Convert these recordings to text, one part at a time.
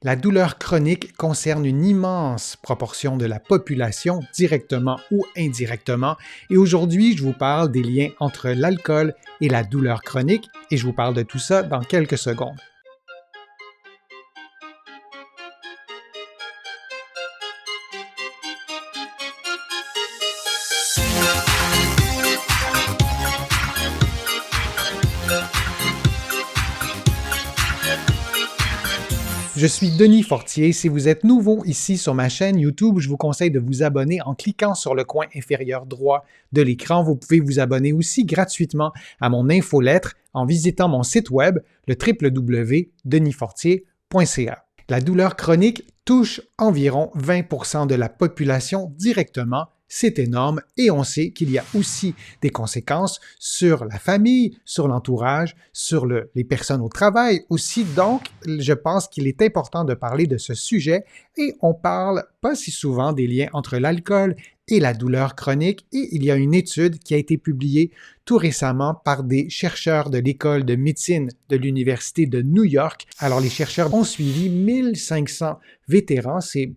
La douleur chronique concerne une immense proportion de la population, directement ou indirectement, et aujourd'hui, je vous parle des liens entre l'alcool et la douleur chronique, et je vous parle de tout ça dans quelques secondes. Je suis Denis Fortier. Si vous êtes nouveau ici sur ma chaîne YouTube, je vous conseille de vous abonner en cliquant sur le coin inférieur droit de l'écran. Vous pouvez vous abonner aussi gratuitement à mon infolettre en visitant mon site web, le www.denisfortier.ca. La douleur chronique touche environ 20% de la population directement. C'est énorme et on sait qu'il y a aussi des conséquences sur la famille, sur l'entourage, sur les personnes au travail aussi. Donc, je pense qu'il est important de parler de ce sujet et on parle pas si souvent des liens entre l'alcool et la douleur chronique et il y a une étude qui a été publiée tout récemment par des chercheurs de l'école de médecine de l'Université de New York. Alors, les chercheurs ont suivi 1500 vétérans, c'est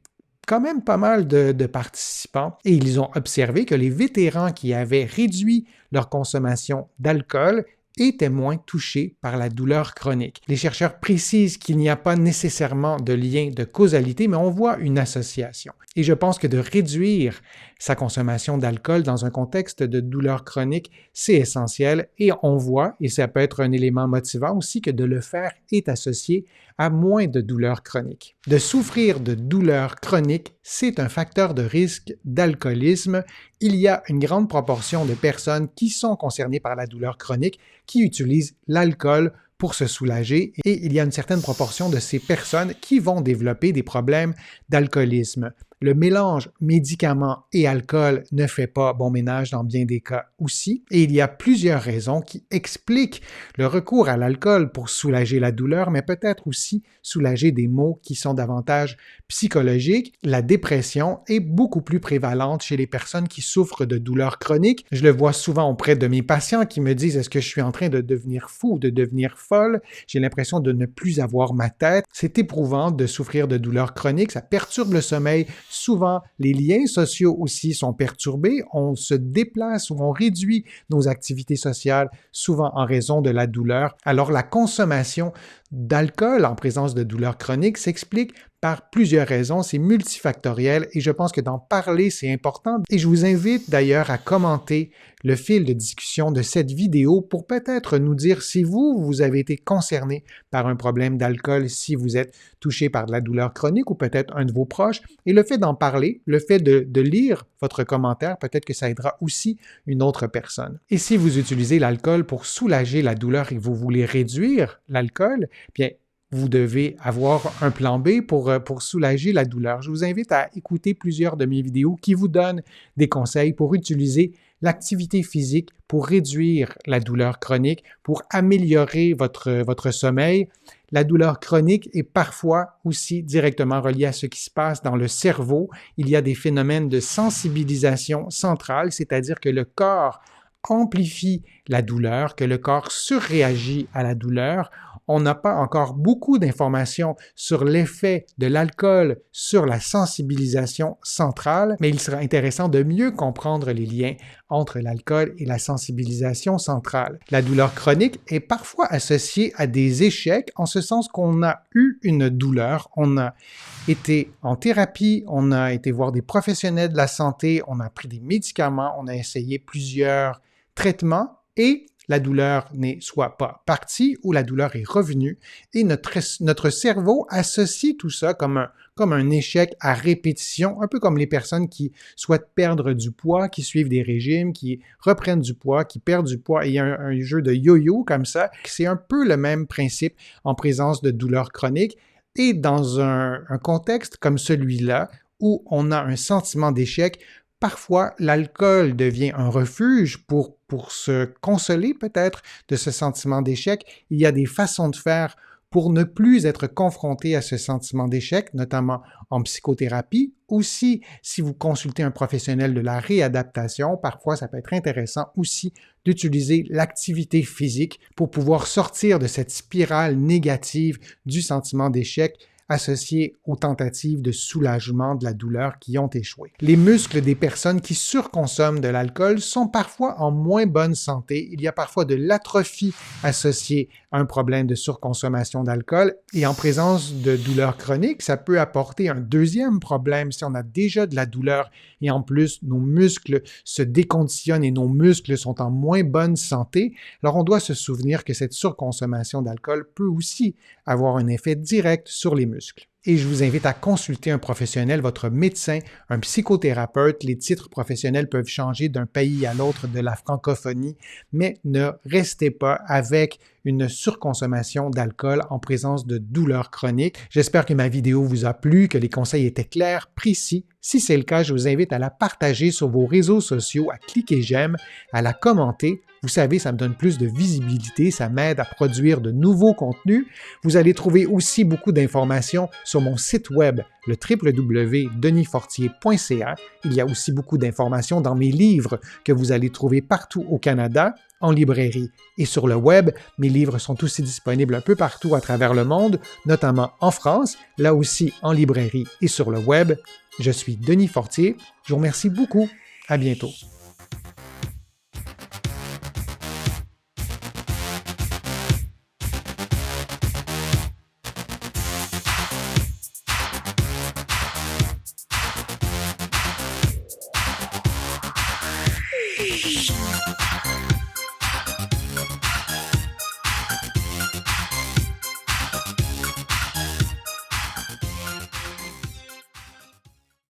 quand même pas mal de participants et ils ont observé que les vétérans qui avaient réduit leur consommation d'alcool étaient moins touchés par la douleur chronique. Les chercheurs précisent qu'il n'y a pas nécessairement de lien de causalité, mais on voit une association. Et je pense que de réduire sa consommation d'alcool dans un contexte de douleur chronique, c'est essentiel et on voit, et ça peut être un élément motivant aussi, que de le faire est associé à moins de douleur chronique. De souffrir de douleur chronique, c'est un facteur de risque d'alcoolisme. Il y a une grande proportion de personnes qui sont concernées par la douleur chronique qui utilisent l'alcool pour se soulager et il y a une certaine proportion de ces personnes qui vont développer des problèmes d'alcoolisme. Le mélange médicaments et alcool ne fait pas bon ménage dans bien des cas aussi. Et il y a plusieurs raisons qui expliquent le recours à l'alcool pour soulager la douleur, mais peut-être aussi soulager des maux qui sont davantage psychologiques. La dépression est beaucoup plus prévalente chez les personnes qui souffrent de douleurs chroniques. Je le vois souvent auprès de mes patients qui me disent « Est-ce que je suis en train de devenir fou, de devenir folle? J'ai l'impression de ne plus avoir ma tête. » C'est éprouvant de souffrir de douleurs chroniques, ça perturbe le sommeil. Souvent, les liens sociaux aussi sont perturbés. On se déplace ou on réduit nos activités sociales, souvent en raison de la douleur. Alors, la consommation d'alcool en présence de douleurs chroniques s'explique par plusieurs raisons, c'est multifactoriel et je pense que d'en parler, c'est important. Et je vous invite d'ailleurs à commenter le fil de discussion de cette vidéo pour peut-être nous dire si vous avez été concerné par un problème d'alcool, si vous êtes touché par de la douleur chronique ou peut-être un de vos proches. Et le fait d'en parler, le fait de lire votre commentaire, peut-être que ça aidera aussi une autre personne. Et si vous utilisez l'alcool pour soulager la douleur et que vous voulez réduire l'alcool, bien, vous devez avoir un plan B pour soulager la douleur. Je vous invite à écouter plusieurs de mes vidéos qui vous donnent des conseils pour utiliser l'activité physique pour réduire la douleur chronique, pour améliorer votre sommeil. La douleur chronique est parfois aussi directement reliée à ce qui se passe dans le cerveau. Il y a des phénomènes de sensibilisation centrale, c'est-à-dire que le corps amplifie la douleur, que le corps surréagit à la douleur. On n'a pas encore beaucoup d'informations sur l'effet de l'alcool sur la sensibilisation centrale, mais il sera intéressant de mieux comprendre les liens entre l'alcool et la sensibilisation centrale. La douleur chronique est parfois associée à des échecs, en ce sens qu'on a eu une douleur, on a été en thérapie, on a été voir des professionnels de la santé, on a pris des médicaments, on a essayé plusieurs traitements et la douleur n'est soit pas partie ou la douleur est revenue et notre cerveau associe tout ça comme un échec à répétition, un peu comme les personnes qui souhaitent perdre du poids, qui suivent des régimes, qui reprennent du poids, qui perdent du poids et il y a un jeu de yo-yo comme ça. C'est un peu le même principe en présence de douleurs chroniques et dans un contexte comme celui-là où on a un sentiment d'échec. Parfois, l'alcool devient un refuge pour se consoler peut-être de ce sentiment d'échec. Il y a des façons de faire pour ne plus être confronté à ce sentiment d'échec, notamment en psychothérapie. Aussi, si vous consultez un professionnel de la réadaptation, parfois ça peut être intéressant aussi d'utiliser l'activité physique pour pouvoir sortir de cette spirale négative du sentiment d'échec associés aux tentatives de soulagement de la douleur qui ont échoué. Les muscles des personnes qui surconsomment de l'alcool sont parfois en moins bonne santé. Il y a parfois de l'atrophie associée à un problème de surconsommation d'alcool et en présence de douleurs chroniques, ça peut apporter un deuxième problème si on a déjà de la douleur et en plus nos muscles se déconditionnent et nos muscles sont en moins bonne santé. Alors on doit se souvenir que cette surconsommation d'alcool peut aussi avoir un effet direct sur les muscles. Et je vous invite à consulter un professionnel, votre médecin, un psychothérapeute. Les titres professionnels peuvent changer d'un pays à l'autre de la francophonie, mais ne restez pas avec une surconsommation d'alcool en présence de douleurs chroniques. J'espère que ma vidéo vous a plu, que les conseils étaient clairs, précis. Si c'est le cas, je vous invite à la partager sur vos réseaux sociaux, à cliquer j'aime, à la commenter. Vous savez, ça me donne plus de visibilité, ça m'aide à produire de nouveaux contenus. Vous allez trouver aussi beaucoup d'informations sur mon site web, le www.denisfortier.ca. Il y a aussi beaucoup d'informations dans mes livres que vous allez trouver partout au Canada, en librairie et sur le web. Mes livres sont aussi disponibles un peu partout à travers le monde, notamment en France, là aussi en librairie et sur le web. Je suis Denis Fortier. Je vous remercie beaucoup. À bientôt.